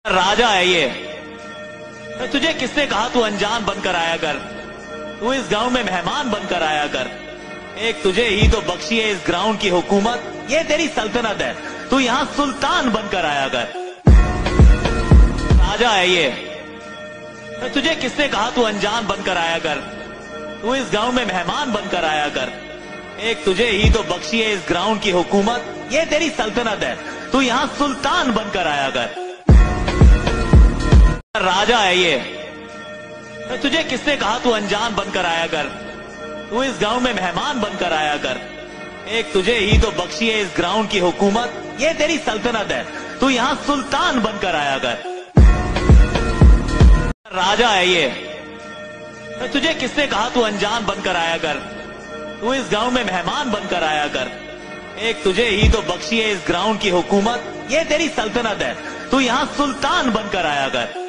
राजा है ये। तुझे किसने कहा तू अनजान बनकर आया कर, तू इस गांव में मेहमान बनकर आया कर। एक तुझे ही तो बख्शी है इस ग्राउंड की हुकूमत, ये तेरी सल्तनत है, तू यहाँ सुल्तान बनकर आया कर। राजा है ये। तुझे किसने कहा तू अनजान बनकर आया कर, तू इस गांव में मेहमान बनकर आया कर। एक तुझे ही तो बख्शी है इस ग्राउंड की हुकूमत, ये तेरी सल्तनत है, तू यहाँ सुल्तान बनकर आया कर। राजा है ये। तुझे किसने कहा तू अनजान बनकर आया कर, तू इस गांव में मेहमान बनकर आया कर। एक तुझे ही तो बख्शी है इस ग्राउंड की हुकूमत, ये तेरी सल्तनत है, तू यहाँ सुल्तान बनकर आया कर। राजा है ये। तुझे किसने कहा तू अनजान बनकर आया कर, तू इस गांव में मेहमान बनकर आया कर। एक तुझे ही तो बख्शी है इस ग्राउंड की हुकूमत, ये तेरी सल्तनत है, तू यहाँ सुल्तान बनकर आया कर।